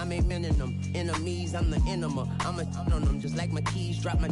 I'm a minute them. Enemies, I'm the enema. I'm a on them, just like my keys drop my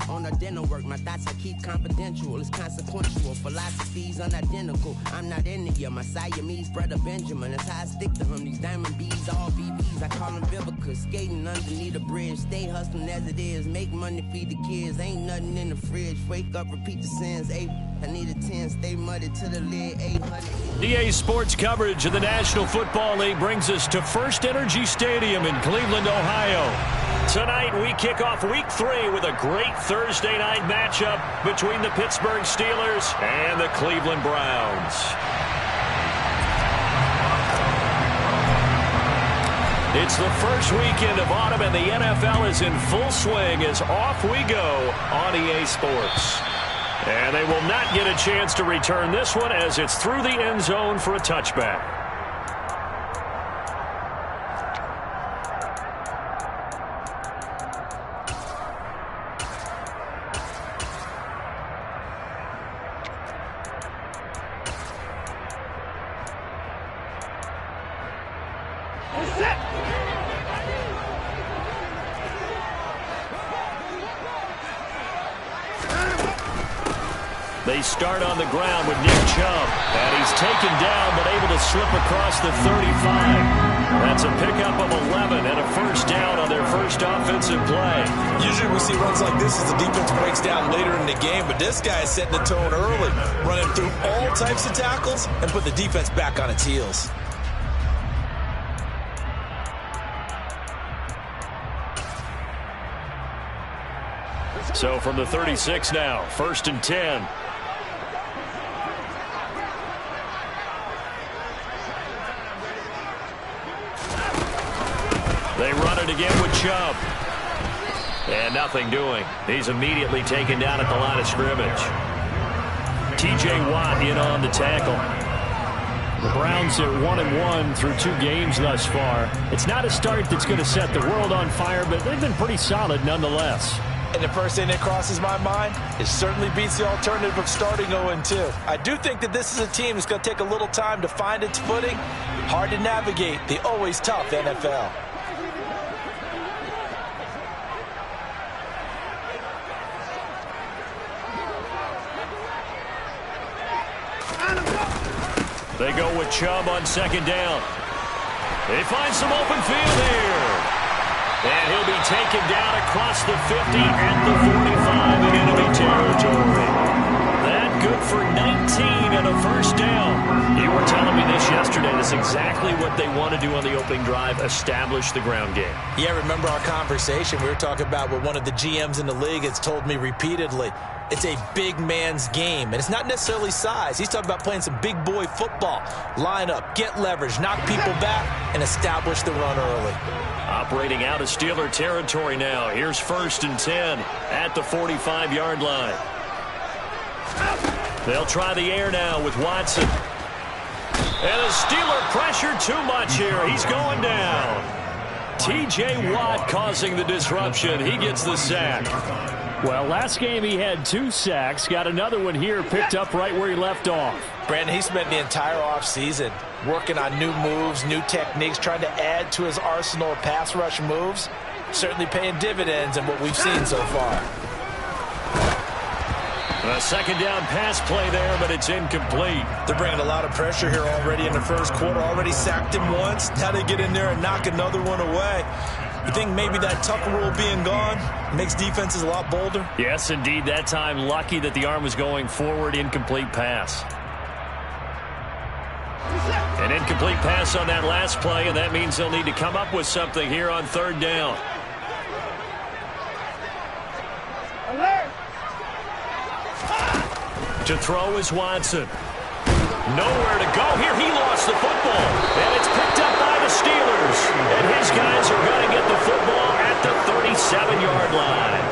on a dental work. My thoughts I keep confidential. It's consequential. Philosophies unidentical. I'm not in it, yeah. My Siamese brother Benjamin. That's how I stick to him. These diamond bees, all BBs. I call them Vivica. Skating underneath a bridge. Stay hustling as it is. Make money, feed the kids. Ain't nothing in the fridge. Wake up, repeat the sins. I need a 10. Stay muddy to the lid. 800. EA Sports coverage of the National Football League brings us to First Energy Stadium in Cleveland, Ohio. Tonight, we kick off Week 3 with a great Thursday night matchup between the Pittsburgh Steelers and the Cleveland Browns. It's the first weekend of autumn, and the NFL is in full swing as off we go on EA Sports. And they will not get a chance to return this one as it's through the end zone for a touchback. They start on the ground with Nick Chubb, and he's taken down but able to slip across the 35. That's a pickup of 11 and a first down on their first offensive play. Usually we see runs like this as the defense breaks down later in the game, but this guy is setting the tone early, running through all types of tackles and put the defense back on its heels. So from the 36 now, 1st and 10. They run it again with Chubb. And nothing doing. He's immediately taken down at the line of scrimmage. T.J. Watt in on the tackle. The Browns are 1-1 through 2 games thus far. It's not a start that's going to set the world on fire, but they've been pretty solid nonetheless. And the first thing that crosses my mind, it certainly beats the alternative of starting 0-2. I do think that this is a team that's going to take a little time to find its footing. Hard to navigate the always tough NFL. They go with Chubb on 2nd down. They find some open field here. And he'll be taken down across the 50 at the 45 in enemy territory. That good for 19 and a first down. You were telling me this yesterday. That's exactly what they want to do on the opening drive, establish the ground game. Yeah, remember our conversation. We were talking about what one of the GMs in the league has told me repeatedly. It's a big man's game, and it's not necessarily size. He's talking about playing some big boy football. Line up, get leverage, knock people back, and establish the run early. Operating out of Steeler territory now. Here's 1st and 10 at the 45-yard line. They'll try the air now with Watson. And the Steeler pressure too much here. He's going down. T.J. Watt causing the disruption. He gets the sack. Well, last game he had 2 sacks. Got another one here picked up right where he left off. Brandon, he spent the entire offseason working on new moves, new techniques, trying to add to his arsenal of pass rush moves. Certainly paying dividends in what we've seen so far. A 2nd down pass play there, but it's incomplete. They're bringing a lot of pressure here already in the first quarter. Already sacked him once. Now they get in there and knock another one away. You think maybe that Tucker rule being gone makes defenses a lot bolder? Yes, indeed. That time, lucky that the arm was going forward. Incomplete pass. An incomplete pass on that last play, and that means they'll need to come up with something here on 3rd down. To throw is Watson. Nowhere to go here. He lost the football, and it's picked up by the Steelers. And his guys are going to get the football at the 37-yard line.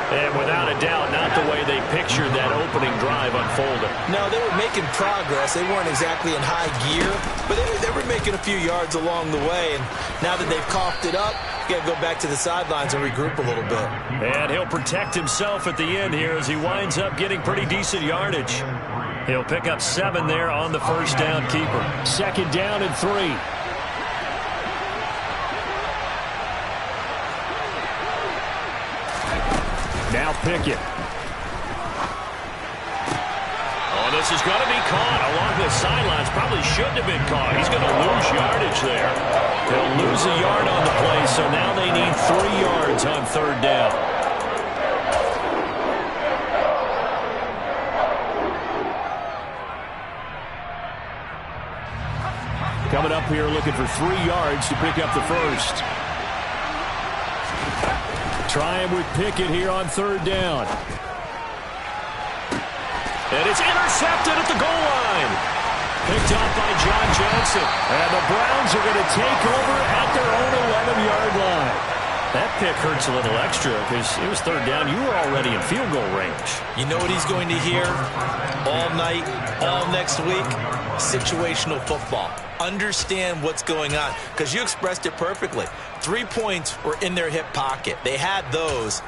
And without a doubt, not the way they pictured that opening drive unfolding. No, they were making progress. They weren't exactly in high gear, but they were making a few yards along the way. And now that they've coughed it up, you got to go back to the sidelines and regroup a little bit. And he'll protect himself at the end here as he winds up getting pretty decent yardage. He'll pick up 7 there on the first down keeper. 2nd down and 3. Pickett. Oh, this is going to be caught along the sidelines. Probably shouldn't have been caught. He's going to lose yardage there. They'll lose a yard on the play, so now they need 3 yards on third down. Coming up here looking for 3 yards to pick up the first. Trying with Pickett here on third down. And it's intercepted at the goal line. Picked off by John Johnson. And the Browns are going to take over at their own 11-yard line. That pick hurts a little extra because it was third down. You were already in field goal range. You know what he's going to hear all night, all next week? Situational football. Understand what's going on, because you expressed it perfectly. 3 points were in their hip pocket. They had those.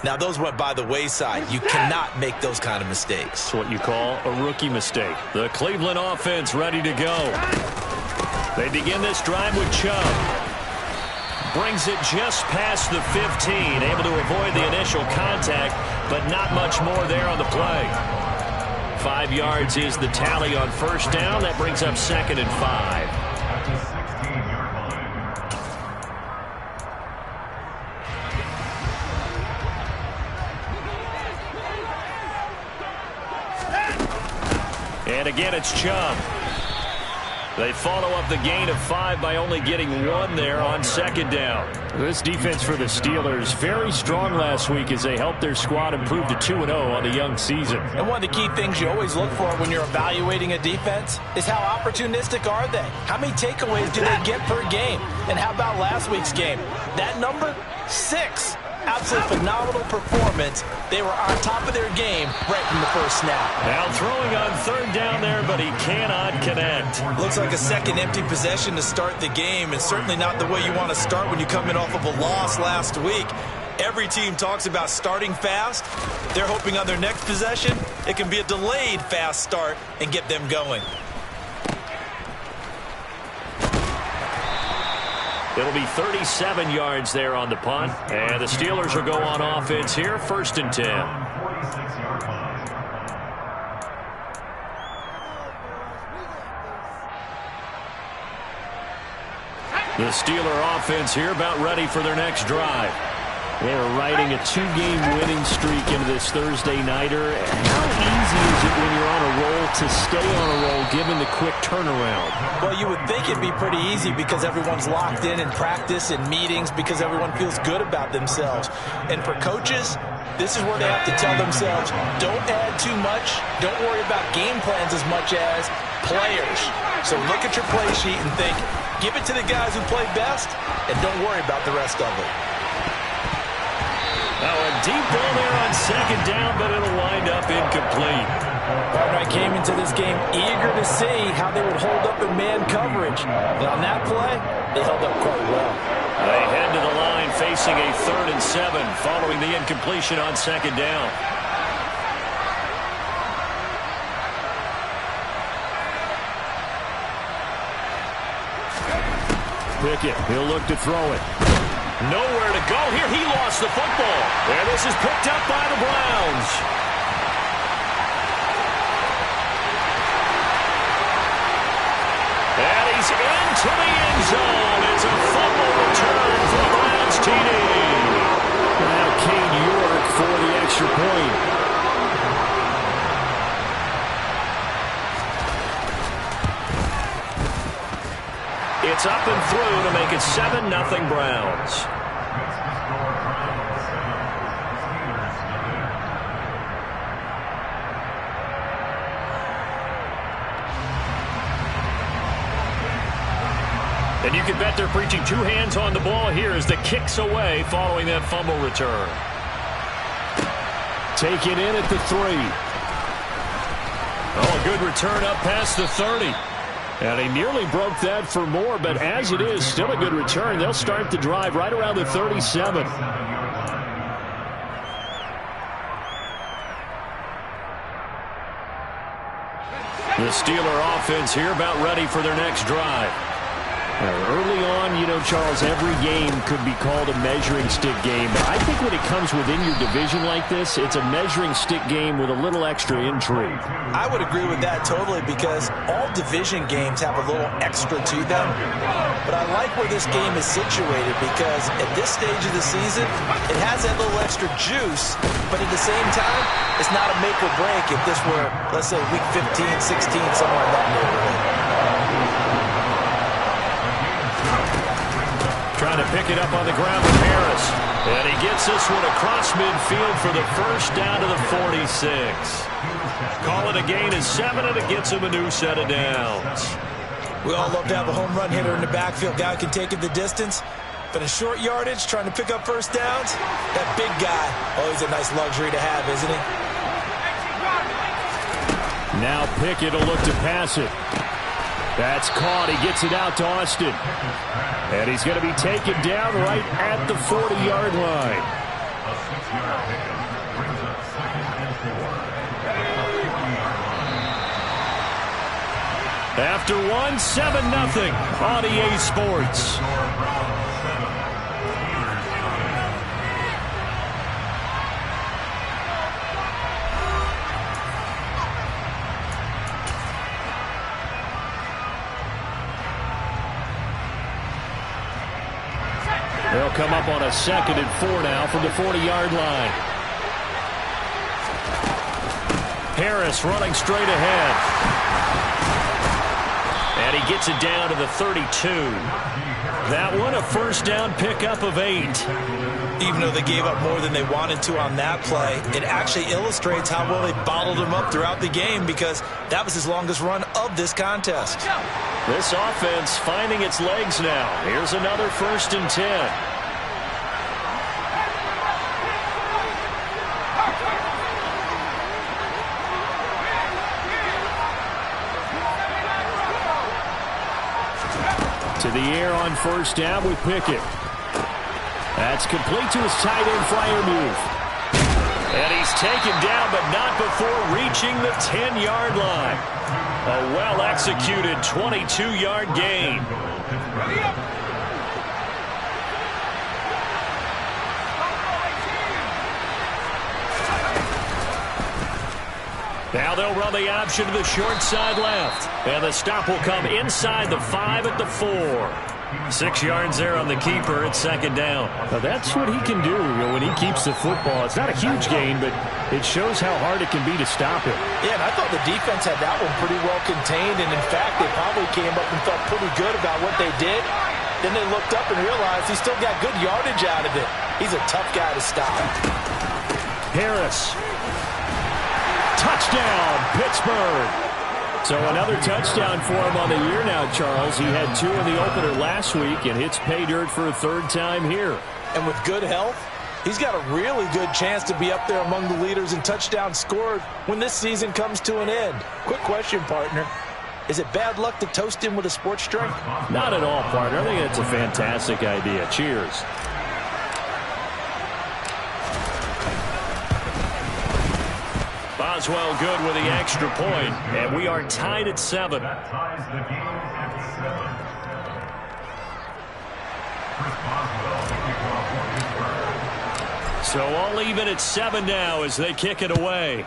Now, those went by the wayside. You cannot make those kind of mistakes. It's what you call a rookie mistake. The Cleveland offense ready to go. They begin this drive with Chubb. Brings it just past the 15. Able to avoid the initial contact, but not much more there on the play. 5 yards is the tally on first down. That brings up 2nd and 5. And again, it's Chubb. They follow up the gain of 5 by only getting 1 there on 2nd down. This defense for the Steelers very strong last week as they helped their squad improve to 2-0 on the young season. And one of the key things you always look for when you're evaluating a defense is how opportunistic are they? How many takeaways do they get per game? And how about last week's game? That number, 6. Absolutely phenomenal performance. They were on top of their game right from the first snap. Now throwing on third down there, but he cannot connect. Looks like a second empty possession to start the game, and certainly not the way you want to start when you come in off of a loss last week. Every team talks about starting fast. They're hoping on their next possession it can be a delayed fast start and get them going. It'll be 37 yards there on the punt. And the Steelers will go on offense here, 1st and 10. The Steeler offense here about ready for their next drive. They're riding a 2-game winning streak into this Thursday nighter. How easy is it when you're on a roll to stay on a roll given the quick turnaround? Well, you would think it'd be pretty easy because everyone's locked in practice and meetings, because everyone feels good about themselves. And for coaches, this is where they have to tell themselves, don't add too much. Don't worry about game plans as much as players. So look at your play sheet and think, give it to the guys who play best, and don't worry about the rest of it. Now a deep ball there on 2nd down, but it'll wind up incomplete. I came into this game eager to see how they would hold up in man coverage. And on that play, they held up quite well. They head to the line facing a 3rd and 7 following the incompletion on 2nd down. Pickett, he'll look to throw it. Nowhere to go here. He lost the football. And this is picked up by the Browns. And he's into the end zone. It's a fumble return for the Browns TD. Now Cade York for the extra point. It's up and through to make it 7-0 Browns. And you can bet they're preaching 2 hands on the ball here as the kick's away following that fumble return. Taken in at the 3. Oh, a good return up past the 30. And he nearly broke that for more, but as it is, still a good return. They'll start the drive right around the 37. The Steeler offense here about ready for their next drive. Early on, you know, Charles, every game could be called a measuring stick game. But I think when it comes within your division like this, it's a measuring stick game with a little extra intrigue. I would agree with that totally, because all division games have a little extra to them. But I like where this game is situated, because at this stage of the season, it has that little extra juice. But at the same time, it's not a make or break if this were, let's say, week 15, 16, somewhere in that neighborhood. Trying to pick it up on the ground with Harris. And he gets this one across midfield for the first down to the 46. Call it a gain of 7, and it gets him a new set of downs. We all love to have a home run hitter in the backfield. Guy can take it the distance. But in short yardage, trying to pick up first downs, that big guy, always a nice luxury to have, isn't he? Now Pickett will look to pass it. That's caught. He gets it out to Austin. And he's going to be taken down right at the 40-yard line. After 1, 7-0 on EA Sports. They'll come up on a 2nd and 4 now from the 40-yard line. Harris running straight ahead. And he gets it down to the 32. That one, a first down pickup of 8. Even though they gave up more than they wanted to on that play, it actually illustrates how well they bottled him up throughout the game, because that was his longest run of this contest. This offense finding its legs now. Here's another 1st and 10. To the air on 1st down with Pickett. That's complete to his tight end flyer move. And he's taken down, but not before reaching the 10-yard line. A well-executed 22-yard gain. Now they'll run the option to the short side left. And the stop will come inside the 5 at the 4. 6 yards there on the keeper at 2nd down. Now that's what he can do, when he keeps the football. It's not a huge gain, but it shows how hard it can be to stop him. Yeah, and I thought the defense had that one pretty well contained, and in fact, they probably came up and felt pretty good about what they did. Then they looked up and realized he still got good yardage out of it. He's a tough guy to stop. Harris. Touchdown, Pittsburgh. So another touchdown for him on the year now, Charles. He had 2 in the opener last week and hits pay dirt for a 3rd time here. And with good health, he's got a really good chance to be up there among the leaders in touchdowns scored when this season comes to an end. Quick question, partner. Is it bad luck to toast him with a sports drink? Not at all, partner. I think that's a fantastic idea. Cheers. Boswell good with the extra point, and we are tied at 7. So all even at 7 now as they kick it away.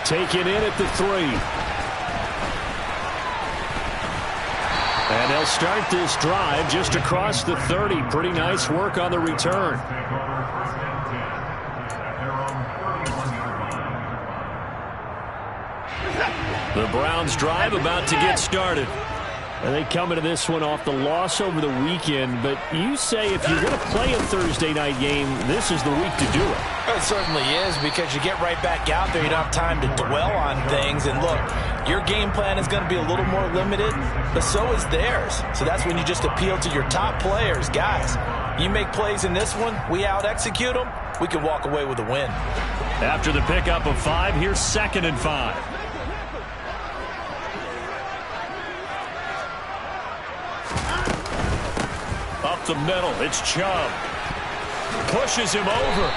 Taken in at the 3. And they'll start this drive just across the 30. Pretty nice work on the return. The Browns drive about to get started. And they come into this one off the loss over the weekend. But you say if you're going to play a Thursday night game, this is the week to do it. It certainly is, because you get right back out there. You don't have time to dwell on things. And look, your game plan is going to be a little more limited, but so is theirs. So that's when you just appeal to your top players. Guys, you make plays in this one, we out-execute them, we can walk away with a win. After the pickup of 5, here's 2nd and 5. Up the middle, it's Chubb. Pushes him over.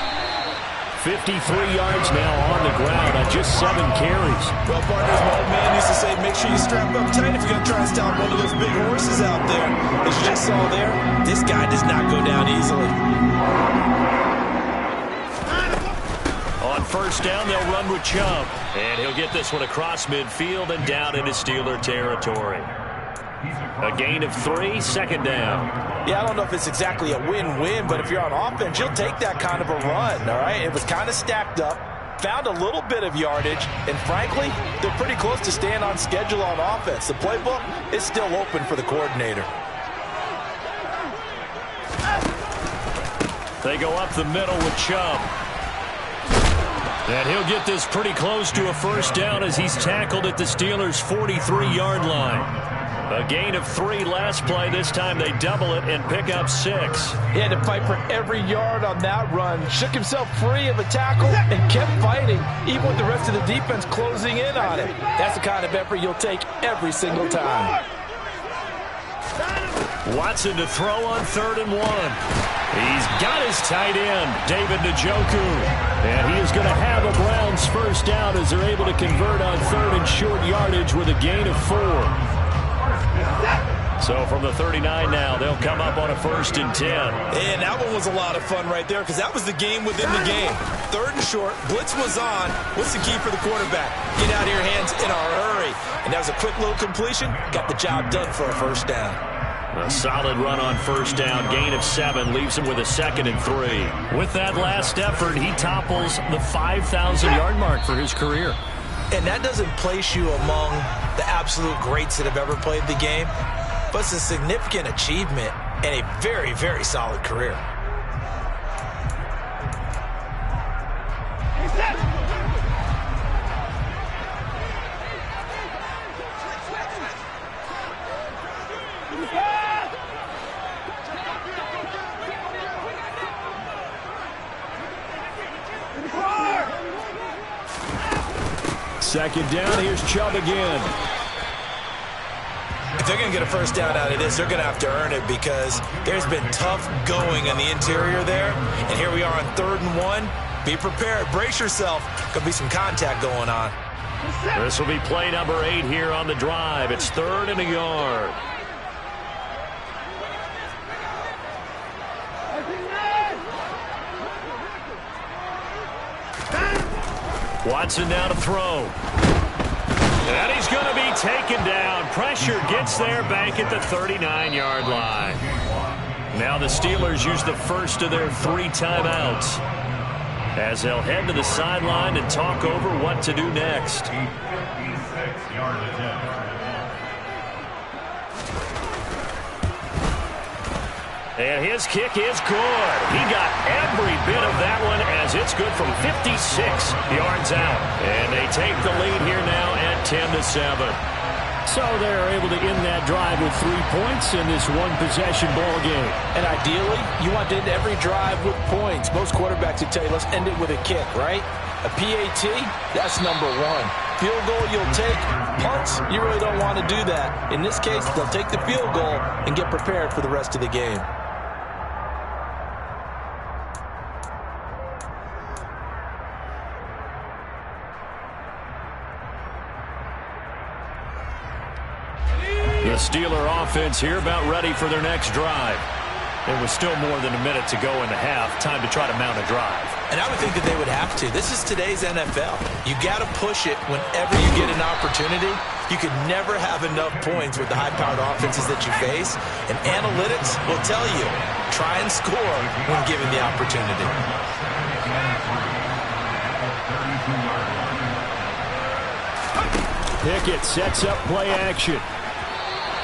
53 yards now on the ground on just 7 carries. Well, partners, my old man used to say, make sure you strap up tight if you're going to try and stop one of those big horses out there. As you just saw there, this guy does not go down easily. On first down, they'll run with Chubb. And he'll get this one across midfield and down into Steeler territory. A gain of 3, second down. Yeah, I don't know if it's exactly a win-win, but if you're on offense, you'll take that kind of a run, all right? It was kind of stacked up, found a little bit of yardage, and frankly, they're pretty close to staying on schedule on offense. The playbook is still open for the coordinator. They go up the middle with Chubb. And he'll get this pretty close to a first down as he's tackled at the Steelers' 43-yard line. A gain of 3 last play. This time they double it and pick up 6. He had to fight for every yard on that run. Shook himself free of a tackle and kept fighting, even with the rest of the defense closing in on him. That's the kind of effort you'll take every single time. Watson to throw on 3rd and 1. He's got his tight end, David Njoku. And he is going to have a Browns first down as they're able to convert on 3rd and short yardage with a gain of 4. So from the 39 now, they'll come up on a 1st and 10. And that one was a lot of fun right there because that was the game within the game. 3rd and short, blitz was on. What's the key for the quarterback? Get out of your hands in a hurry. And that was a quick little completion. Got the job done for a first down. A solid run on first down. Gain of 7 leaves him with a 2nd and 3. With that last effort, he topples the 5,000-yard mark for his career. And that doesn't place you among the absolute greats that have ever played the game, but it's a significant achievement and a very, very solid career. Second down, here's Chubb again. If they're going to get a first down out of this, they're going to have to earn it because there's been tough going on the interior there. And here we are on 3rd and 1. Be prepared. Brace yourself. Could be some contact going on. This will be play number 8 here on the drive. It's 3rd and a yard. Watson now to throw. And he's going to be taken down. Pressure gets there back at the 39-yard line. Now the Steelers use the first of their 3 timeouts as they'll head to the sideline and talk over what to do next. And his kick is good. He got every bit of that one as it's good from 56 yards out. And they take the lead here now at 10-7. So they're able to end that drive with 3 points in this one-possession ball game. And ideally, you want to end every drive with points. Most quarterbacks would tell you, let's end it with a kick, right? A PAT, that's number 1. Field goal you'll take. Punts, you really don't want to do that. In this case, they'll take the field goal and get prepared for the rest of the game. The Steeler offense here about ready for their next drive. It was still more than a minute to go in the half. Time to try to mount a drive. And I would think that they would have to. This is today's NFL. You got to push it whenever you get an opportunity. You could never have enough points with the high-powered offenses that you face. And analytics will tell you, try and score when given the opportunity. Pickett sets up play action.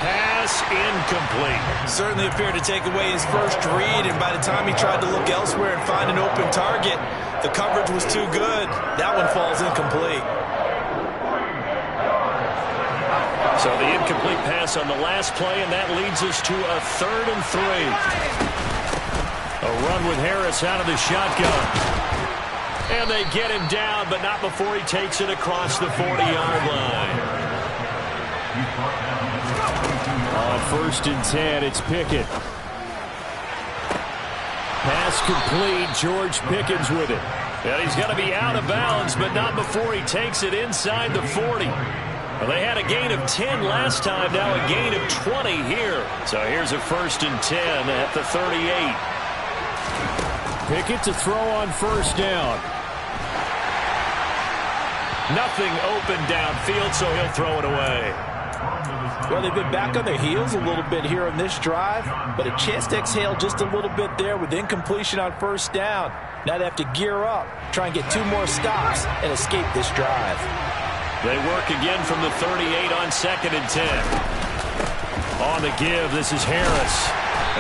Pass incomplete. Certainly appeared to take away his first read, and by the time he tried to look elsewhere and find an open target, the coverage was too good. That one falls incomplete. So the incomplete pass on the last play, and that leads us to a 3rd and 3. A run with Harris out of the shotgun. And they get him down, but not before he takes it across the 40-yard line. On 1st and 10, it's Pickett. Pass complete. George Pickens with it. And he's going to be out of bounds, but not before he takes it inside the 40. Well, they had a gain of 10 last time, now a gain of 20 here. So here's a 1st and 10 at the 38. Pickett to throw on 1st down. Nothing open downfield, so he'll throw it away. Well, they've been back on their heels a little bit here on this drive, but a chance to exhale just a little bit there with incompletion on 1st down. Now they have to gear up, try and get 2 more stops, and escape this drive. They work again from the 38 on 2nd and 10. On the give, this is Harris.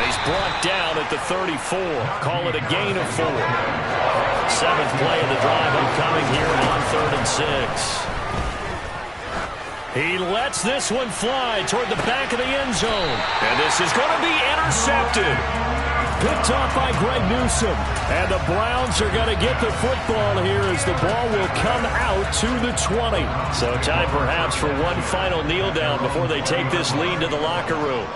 He's brought down at the 34. Call it a gain of 4. 7th play of the drive upcoming here on 3rd and 6. He lets this one fly toward the back of the end zone. And this is going to be intercepted. Picked off by Greg Newsome. And the Browns are going to get the football here as the ball will come out to the 20. So time perhaps for one final kneel down before they take this lead to the locker room.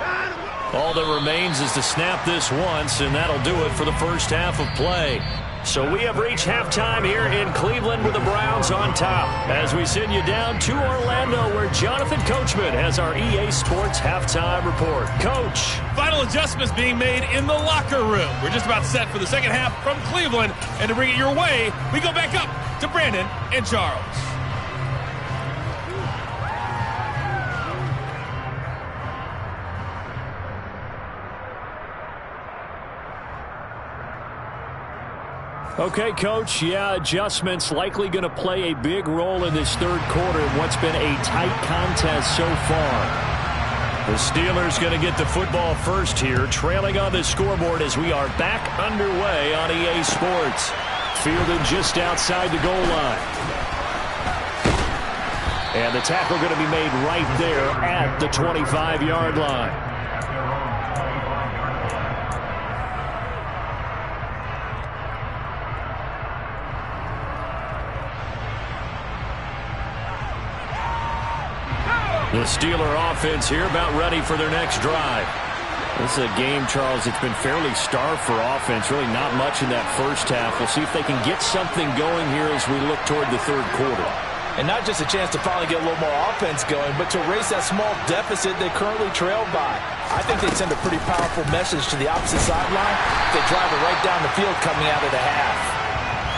All that remains is to snap this once, and that'll do it for the first half of play. So we have reached halftime here in Cleveland with the Browns on top as we send you down to Orlando where Jonathan Coachman has our EA Sports halftime report. Coach. Final adjustments being made in the locker room. We're just about set for the second half from Cleveland. And to bring it your way, we go back up to Brandon and Charles. Okay, Coach, adjustments likely going to play a big role in this 3rd quarter in what's been a tight contest so far. The Steelers going to get the football first here, trailing on the scoreboard as we are back underway on EA Sports. Fielded just outside the goal line. And the tackle going to be made right there at the 25-yard line. The Steeler offense here about ready for their next drive. This is a game, Charles, it's been fairly starved for offense. Really not much in that first half. We'll see if they can get something going here as we look toward the 3rd quarter. And not just a chance to finally get a little more offense going, but to erase that small deficit they currently trailed by. I think they'd send a pretty powerful message to the opposite sideline if they drive it right down the field coming out of the half.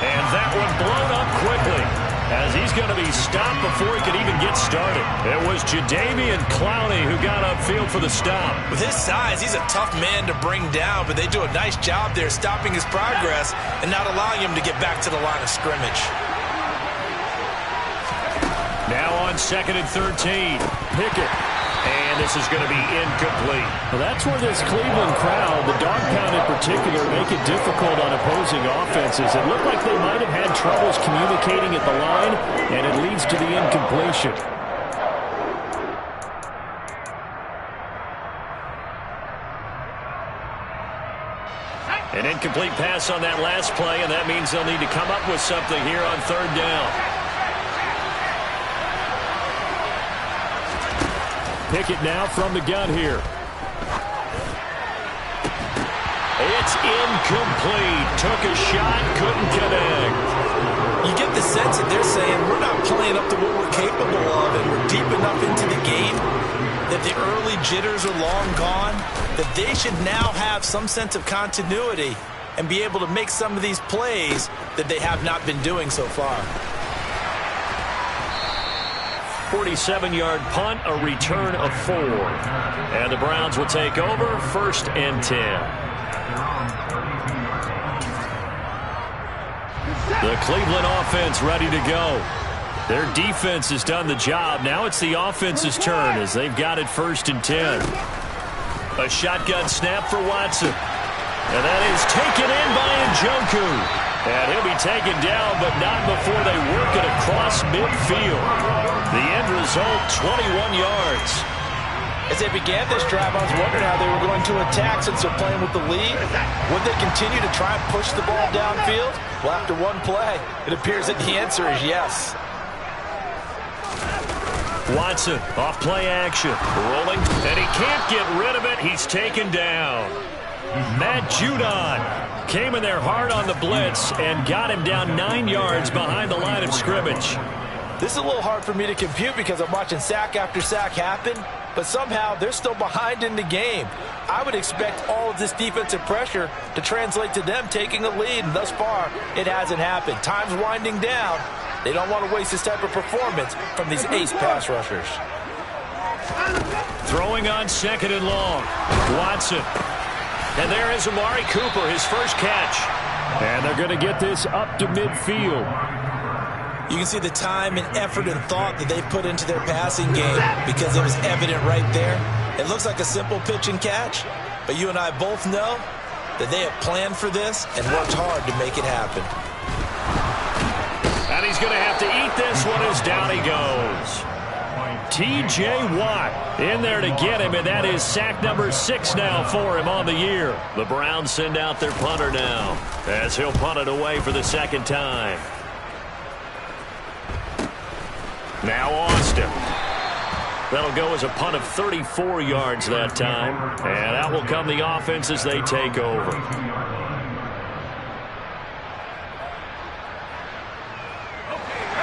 And that one blown up quickly as he's going to be stopped before he could even get started. It was Jadeveon Clowney who got upfield for the stop. With his size, he's a tough man to bring down, but they do a nice job there stopping his progress and not allowing him to get back to the line of scrimmage. Now on 2nd and 13, Pickett. And this is going to be incomplete. Well, that's where this Cleveland crowd, the dog pound in particular, make it difficult on opposing offenses. It looked like they might have had troubles communicating at the line, and it leads to the incompletion. An incomplete pass on that last play, and that means they'll need to come up with something here on 3rd down. Pickett now from the gun here. It's incomplete. Took a shot, couldn't connect. You get the sense that they're saying we're not playing up to what we're capable of, and we're deep enough into the game that the early jitters are long gone, that they should now have some sense of continuity and be able to make some of these plays that they have not been doing so far. 47-yard punt, a return of 4. And the Browns will take over 1st and 10. The Cleveland offense ready to go. Their defense has done the job. Now it's the offense's turn as they've got it 1st and 10. A shotgun snap for Watson. And that is taken in by Njoku. And he'll be taken down, but not before they work it across midfield. The end result, 21 yards. As they began this drive, I was wondering how they were going to attack since they're playing with the lead. Would they continue to try and push the ball downfield? Well, after one play, it appears that the answer is yes. Watson, off play action, rolling, and he can't get rid of it. He's taken down. Matt Judon came in there hard on the blitz and got him down 9 yards behind the line of scrimmage. This is a little hard for me to compute because I'm watching sack after sack happen, but somehow they're still behind in the game. I would expect all of this defensive pressure to translate to them taking a lead, and thus far, it hasn't happened. Time's winding down. They don't want to waste this type of performance from these ace pass rushers. Throwing on 2nd and long. Watson. And there is Amari Cooper, his first catch. And they're going to get this up to midfield. You can see the time and effort and thought that they've put into their passing game because it was evident right there. It looks like a simple pitch and catch, but you and I both know that they have planned for this and worked hard to make it happen. And he's going to have to eat this one as down he goes. T.J. Watt in there to get him, and that is sack number 6 now for him on the year. The Browns send out their punter now as he'll punt it away for the 2nd time. Now Austin. That'll go as a punt of 34 yards that time. And out will come the offense as they take over.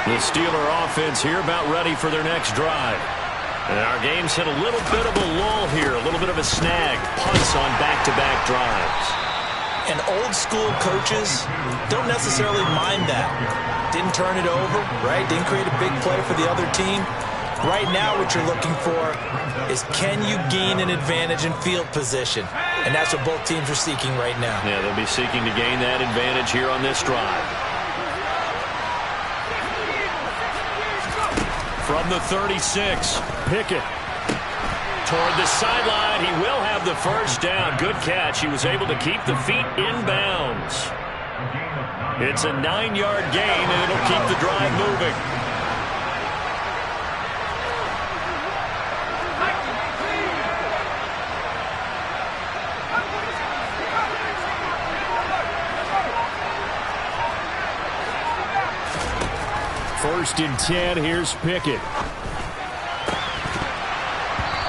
The Steeler offense here about ready for their next drive. And our game's hit a little bit of a lull here, a little bit of a snag. Punts on back-to-back drives. And old school coaches don't necessarily mind that. Didn't turn it over, right? Didn't create a big play for the other team. Right now what you're looking for is can you gain an advantage in field position? And that's what both teams are seeking right now. Yeah, they'll be seeking to gain that advantage here on this drive. From the 36, Pickett. Toward the sideline, he will have the first down. Good catch. He was able to keep the feet in bounds. It's a 9-yard gain, and it'll keep the drive moving. First and 10, here's Pickett.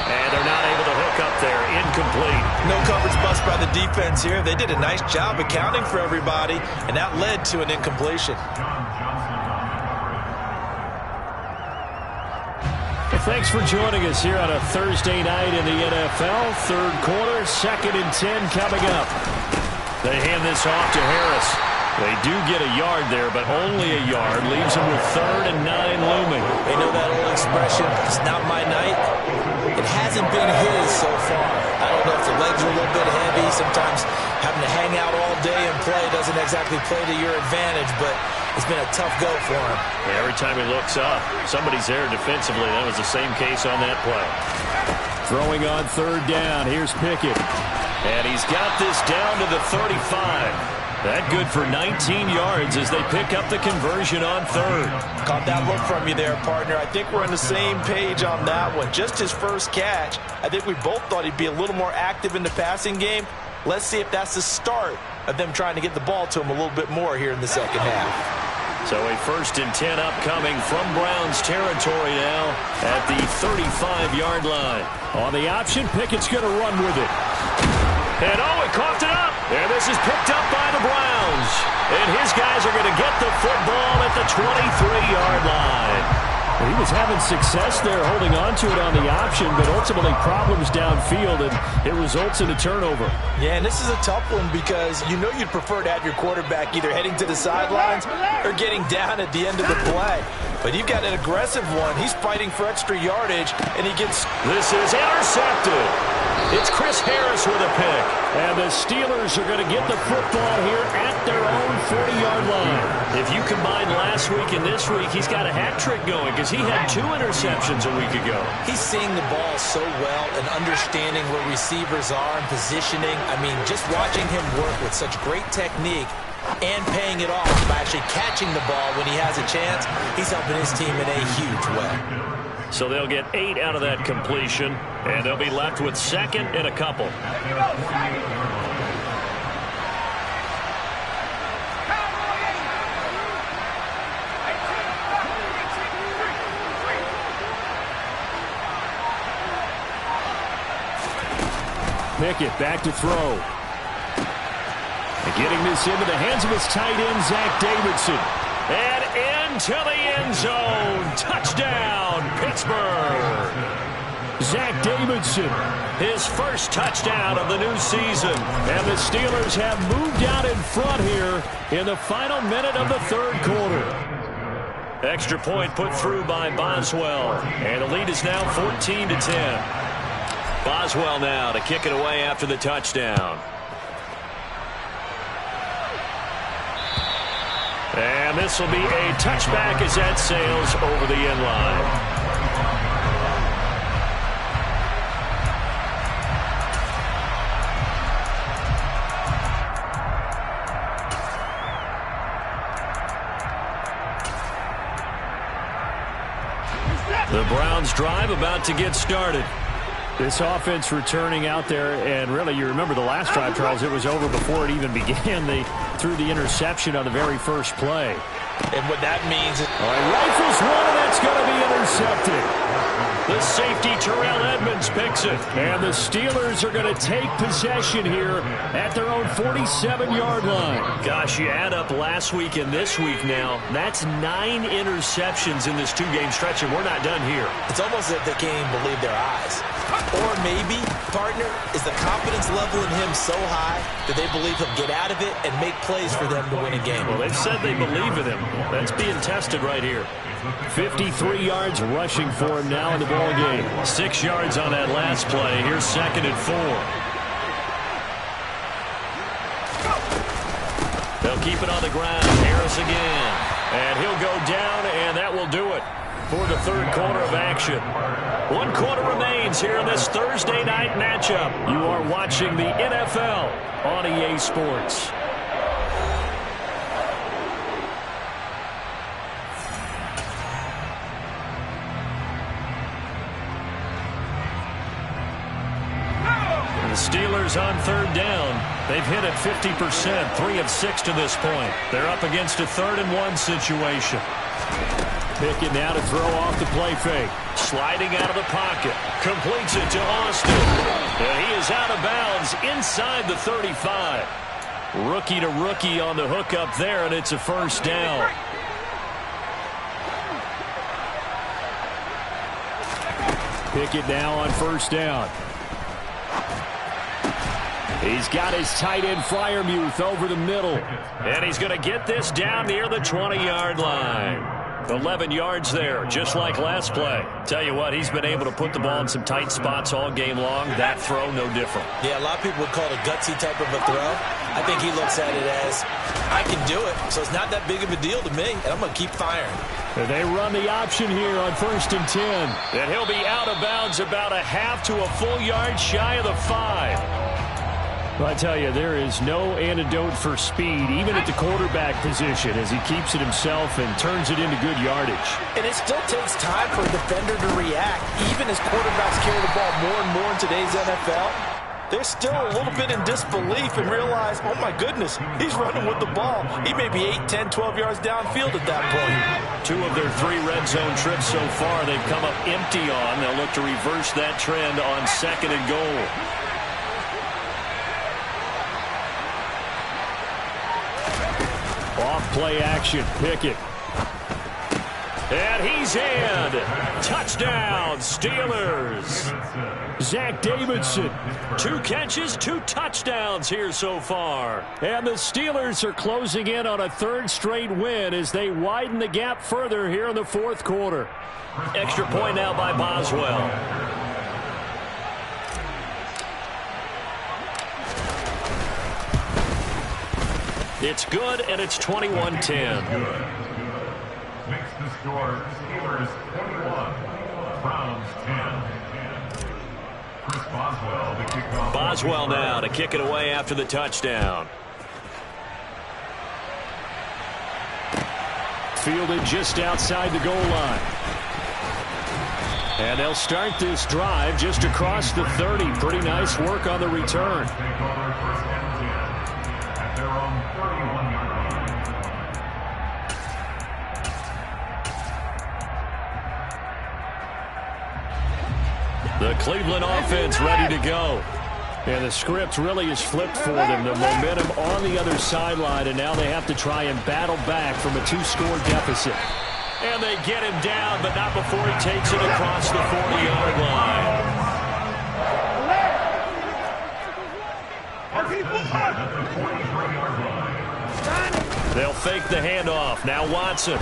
And they're not able to hook up there. Incomplete. No coverage bust by the defense here. They did a nice job accounting for everybody, and that led to an incompletion. Well, thanks for joining us here on a Thursday night in the NFL. Third quarter, 2nd and 10 coming up. They hand this off to Harris. They do get a yard there, but only a yard. Leaves them with 3rd and 9 looming. They know that old expression, it's not my night. It hasn't been his so far. I don't know if the legs are a little bit heavy. Sometimes having to hang out all day and play doesn't exactly play to your advantage, but it's been a tough go for him. Yeah, every time he looks up, somebody's there defensively. That was the same case on that play. Throwing on 3rd down, here's Pickett. And he's got this down to the 35. That good for 19 yards as they pick up the conversion on 3rd. Caught that look from you there, partner. I think we're on the same page on that one. Just his first catch. I think we both thought he'd be a little more active in the passing game. Let's see if that's the start of them trying to get the ball to him a little bit more here in the second half. So a 1st and 10 upcoming from Browns territory now at the 35-yard line. On the option, Pickett's going to run with it. And oh, it coughed it up. And this is picked up by the Browns. And his guys are going to get the football at the 23-yard line. He was having success there holding on to it on the option, but ultimately problems downfield, and it results in a turnover. Yeah, and this is a tough one because you know you'd prefer to have your quarterback either heading to the sidelines or getting down at the end of the play. But you've got an aggressive one. He's fighting for extra yardage, and he gets... This is intercepted. It's Chris Harris with a pick. And the Steelers are going to get the football here at their own 40-yard line. If you combine last week and this week, he's got a hat trick going because he had 2 interceptions a week ago. He's seeing the ball so well and understanding where receivers are and positioning. I mean, just watching him work with such great technique and paying it off by actually catching the ball when he has a chance, he's helping his team in a huge way. So they'll get 8 out of that completion, and they'll be left with 2nd and a couple. Pickett back to throw. Getting this into the hands of his tight end, Zach Davidson. And into the end zone. Touchdown, Pittsburgh. Zach Davidson, his first touchdown of the new season. And the Steelers have moved out in front here in the final minute of the third quarter. Extra point put through by Boswell. And the lead is now 14-10. Boswell now to kick it away after the touchdown. And this will be a touchback as that sails over the end line. The Browns drive about to get started. This offense returning out there, and really, you remember the last drive, Charles, it was over before it even began. They threw the interception on the very first play. And what that means is... All right, rifles one, and that's going to be intercepted. The safety, Terrell Edmonds, picks it. And the Steelers are going to take possession here at their own 47-yard line. Gosh, you add up last week and this week now, that's 9 interceptions in this two-game stretch, and we're not done here. It's almost as if they can't even believe their eyes. Or maybe, partner, is the confidence level in him so high that they believe he'll get out of it and make plays for them to win a game. Well, they've said they believe in him. That's being tested right here. 53 yards rushing for him now in the ball game. 6 yards on that last play. Here's 2nd and 4. They'll keep it on the ground. Harris again. And he'll go down, and that will do it for the third quarter of action. 1 quarter remains here in this Thursday night matchup. You are watching the NFL on EA Sports. Steelers on 3rd down. They've hit it 50%, 3 of 6 to this point. They're up against a 3rd and 1 situation. Pickett now to throw off the play fake. Sliding out of the pocket. Completes it to Austin. And he is out of bounds inside the 35. Rookie to rookie on the hook up there, and it's a 1st down. Pickett now on 1st down. He's got his tight end Freiermuth over the middle. And he's going to get this down near the 20-yard line. 11 yards there, just like last play. Tell you what, he's been able to put the ball in some tight spots all game long. That throw, no different. Yeah, a lot of people would call it a gutsy type of a throw. I think he looks at it as, I can do it, so it's not that big of a deal to me, and I'm going to keep firing. And they run the option here on 1st and 10. And he'll be out of bounds about a half to a full yard shy of the 5. Well, I tell you, there is no antidote for speed, even at the quarterback position, as he keeps it himself and turns it into good yardage. And it still takes time for a defender to react, even as quarterbacks carry the ball more and more in today's NFL. They're still a little bit in disbelief and realize, oh my goodness, he's running with the ball. He may be 8, 10, 12 yards downfield at that point. 2 of their 3 red zone trips so far they've come up empty on. They'll look to reverse that trend on 2nd and goal. Off play action, Pickett. And he's in. Touchdown, Steelers. Zach Davidson, 2 catches, 2 touchdowns here so far. And the Steelers are closing in on a 3rd straight win as they widen the gap further here in the 4th quarter. Extra point now by Boswell. It's good, and it's 21-10. Makes the score Steelers 21, Browns 10. Chris Boswell to kick off. Boswell now to kick it away after the touchdown. Fielded just outside the goal line. And they'll start this drive just across the 30. Pretty nice work on the return. The Cleveland offense ready to go. And the script really is flipped for them. The momentum on the other sideline, and now they have to try and battle back from a 2-score deficit. And they get him down, but not before he takes it across the 40-yard line. They'll fake the handoff. Now Watson.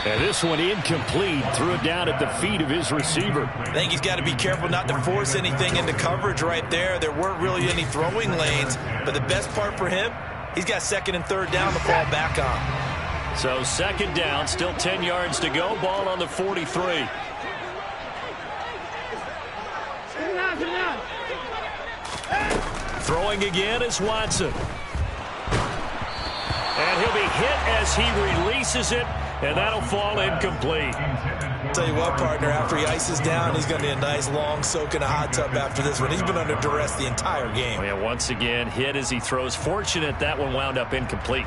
And this one incomplete. Threw it down at the feet of his receiver. I think he's got to be careful not to force anything into coverage right there. There weren't really any throwing lanes, but the best part for him, he's got 2nd and 3rd down to fall back on. So 2nd down, still 10 yards to go. Ball on the 43. Throwing again is Watson. And he'll be hit as he releases it, and that'll fall incomplete. Tell you what, partner, after he ices down, he's going to need a nice long soak in a hot tub after this one. He's been under duress the entire game. Oh, yeah, once again, hit as he throws. Fortunate that one wound up incomplete.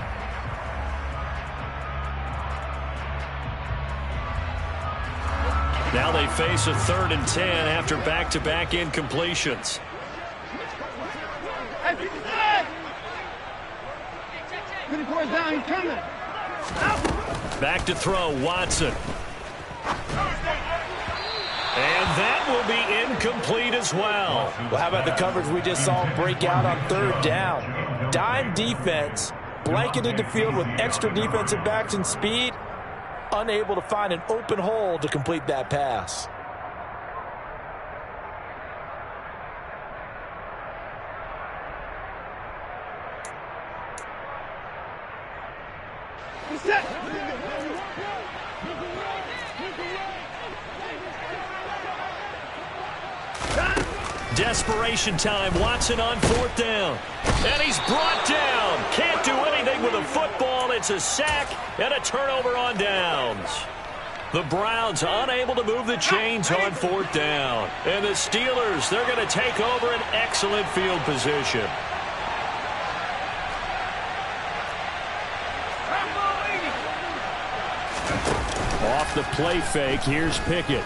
Now they face a 3rd and 10 after back-to-back incompletions. Back to throw, Watson. And that will be incomplete as well. Well, how about the coverage we just saw him break out on 3rd down? Dime defense, blanketed the field with extra defensive backs and speed, unable to find an open hole to complete that pass. Desperation time. Watson on 4th down. And he's brought down. Can't do anything with a football. It's a sack and a turnover on downs. The Browns unable to move the chains on 4th down. And the Steelers, they're going to take over an excellent field position. Off the play fake, here's Pickett.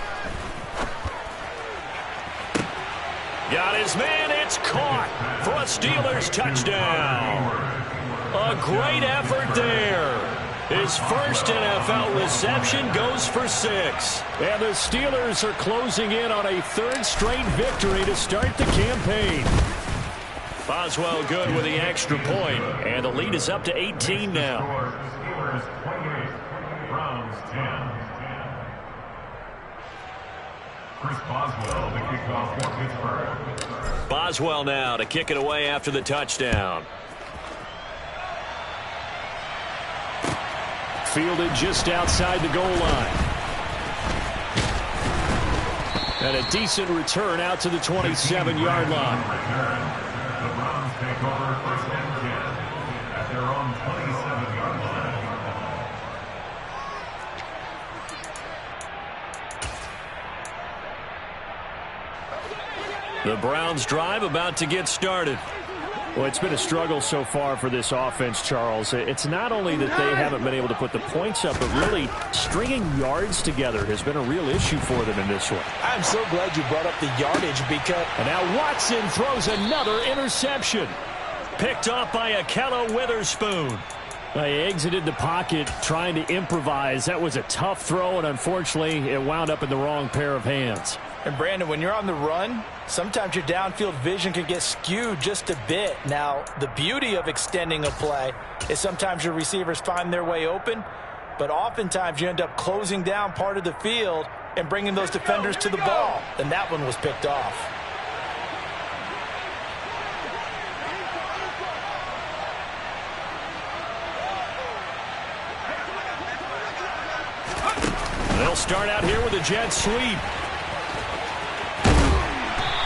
Got his man, it's caught for a Steelers touchdown. A great effort there. His first NFL reception goes for 6. And the Steelers are closing in on a 3rd straight victory to start the campaign. Boswell good with the extra point, and the lead is up to 18 now. Steelers 28, Browns 10. Chris Boswell, the kickoff for Pittsburgh. Boswell now to kick it away after the touchdown. Fielded just outside the goal line. And a decent return out to the 27-yard line. The Browns take over 1st and 10 at their own 27-yard line. The Browns drive about to get started. Well, it's been a struggle so far for this offense, Charles. It's not only that they haven't been able to put the points up, but really stringing yards together has been a real issue for them in this one. I'm so glad you brought up the yardage because... And now Watson throws another interception. Picked off by Akello Witherspoon. He exited the pocket trying to improvise. That was a tough throw, and unfortunately, it wound up in the wrong pair of hands. And Brandon, when you're on the run, sometimes your downfield vision can get skewed just a bit. Now, the beauty of extending a play is sometimes your receivers find their way open, but oftentimes you end up closing down part of the field and bringing those defenders to the ball. And that one was picked off. They'll start out here with a jet sweep.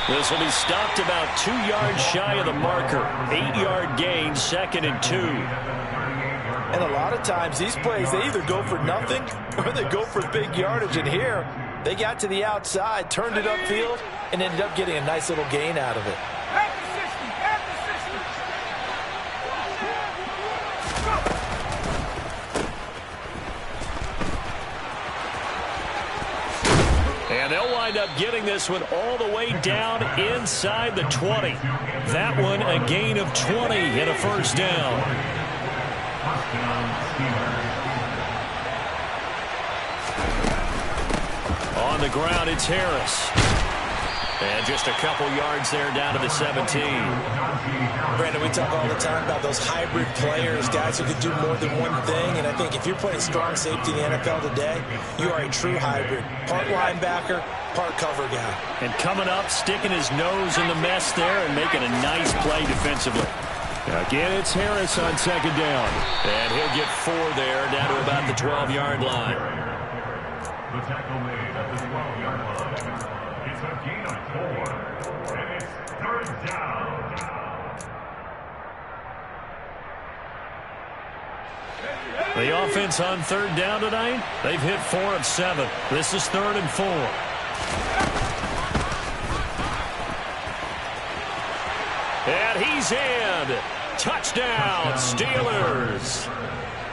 This will be stopped about 2 yards shy of the marker. 8-yard gain, 2nd and 2. And a lot of times these plays, they either go for nothing or they go for big yardage. And here, they got to the outside, turned it upfield, and ended up getting a nice little gain out of it. And they'll wind up getting this one all the way down inside the 20. That one a gain of 20 and a first down. First down, Steelers. On the ground, it's Harris. And just a couple yards there down to the 17. Brandon, we talk all the time about those hybrid players, guys who could do more than one thing. And I think if you're playing strong safety in the NFL today, you are a true hybrid. Part linebacker, part cover guy. And coming up, sticking his nose in the mess there and making a nice play defensively. Again, it's Harris on second down. And he'll get 4 there, down to about the 12-yard line. The tackle made at the 12-yard line. It's a gain of 4, and it's third down. The offense on third down tonight, they've hit 4 of 7. This is 3rd and 4. And he's in. Touchdown, Steelers.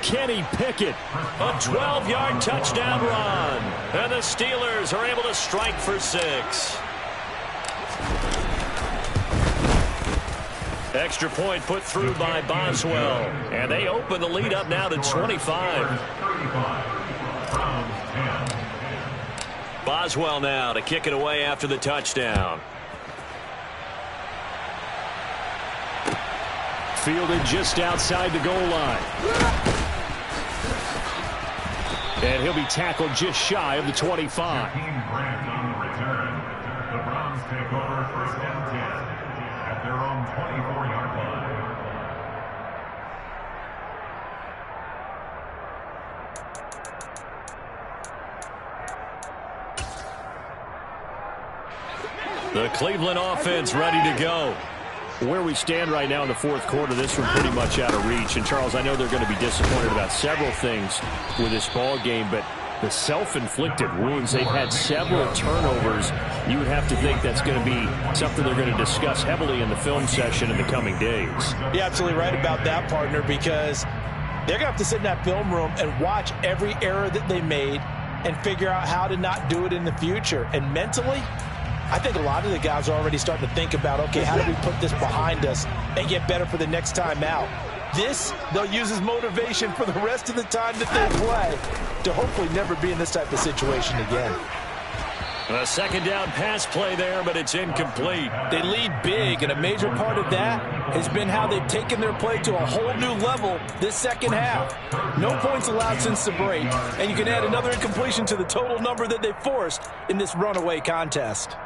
Kenny Pickett, a 12-yard touchdown run. And the Steelers are able to strike for 6. Extra point put through by Boswell. And they open the lead up now to 25. Boswell now to kick it away after the touchdown. Fielded just outside the goal line. And he'll be tackled just shy of the 25. Team Grant on the return. The Browns take over first and 10 at their own 24-yard line. The Cleveland offense ready to go. Where we stand right now in the fourth quarter, this one pretty much out of reach. And, Charles, I know they're going to be disappointed about several things with this ball game, but the self-inflicted wounds, they've had several turnovers. You would have to think that's going to be something they're going to discuss heavily in the film session in the coming days. You're absolutely right about that, partner, because they're going to have to sit in that film room and watch every error that they made and figure out how to not do it in the future. And mentally, I think a lot of the guys are already starting to think about, okay, how do we put this behind us and get better for the next time out? This, they'll use as motivation for the rest of the time that they play to hopefully never be in this type of situation again. A second down pass play there, but it's incomplete. They lead big, and a major part of that has been how they've taken their play to a whole new level this second half. No points allowed since the break, and you can add another incompletion to the total number that they forced in this runaway contest.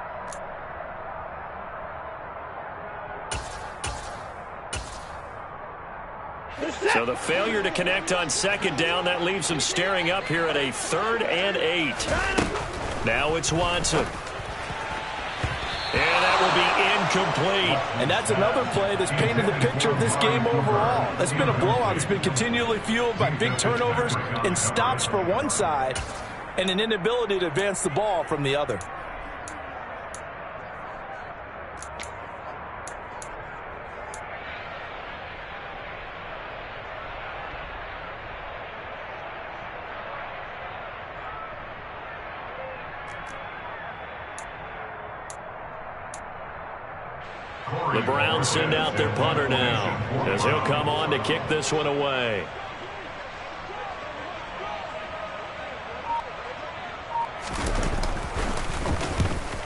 So the failure to connect on second down, that leaves them staring up here at a 3rd and 8. Now it's Watson. And that will be incomplete. And that's another play that's painted the picture of this game overall. It's been a blowout. It's been continually fueled by big turnovers and stops for one side and an inability to advance the ball from the other. The Browns send out their punter now as he'll come on to kick this one away.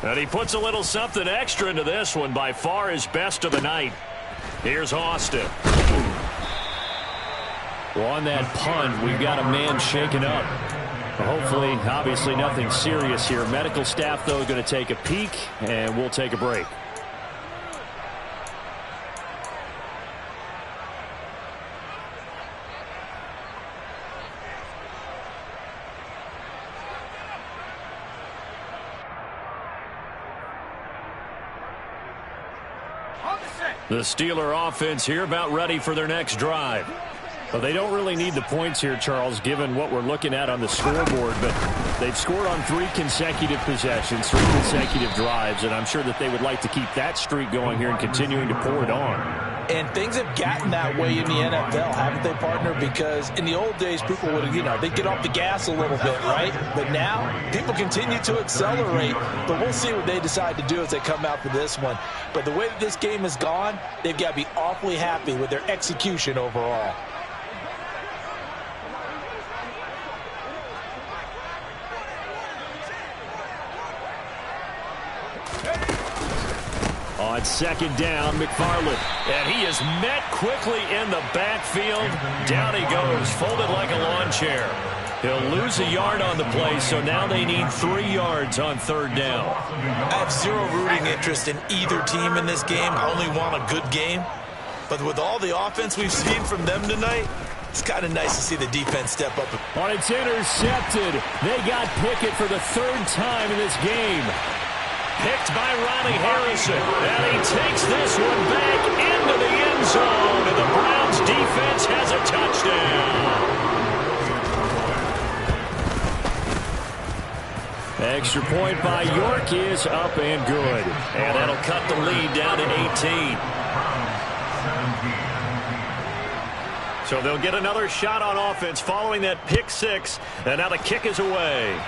And he puts a little something extra into this one, by far his best of the night. Here's Austin. Well, on that punt, we've got a man shaken up. Hopefully, obviously nothing serious here. Medical staff, though, going to take a peek, and we'll take a break. The Steeler offense here about ready for their next drive. Well, they don't really need the points here, Charles, given what we're looking at on the scoreboard, but they've scored on 3 consecutive possessions, 3 consecutive drives, and I'm sure that they would like to keep that streak going here and continuing to pour it on. And things have gotten that way in the NFL, haven't they, partner? Because in the old days, people would, they'd get off the gas a little bit, right? But now, people continue to accelerate, but we'll see what they decide to do as they come out for this one. But the way that this game has gone, they've got to be awfully happy with their execution overall. On second down, McFarland. And he is met quickly in the backfield. Down he goes, folded like a lawn chair. He'll lose a yard on the play, so now they need 3 yards on third down. I have zero rooting interest in either team in this game. I only want a good game. But with all the offense we've seen from them tonight, it's kind of nice to see the defense step up. Oh, it's intercepted. They got Pickett for the 3rd time in this game. Picked by Ronnie Harrison. And he takes this one back into the end zone. And the Browns defense has a touchdown. Extra point by York is up and good. And that'll cut the lead down to 18. So they'll get another shot on offense following that pick 6. And now the kick is away.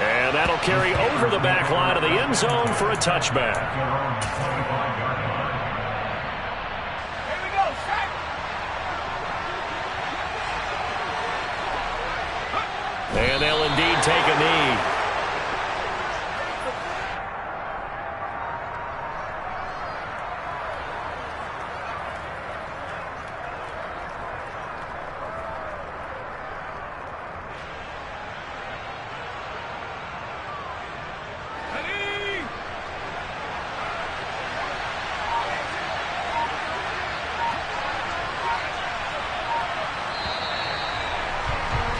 And that'll carry over the back line of the end zone for a touchback. Here we go, Shaq. And they'll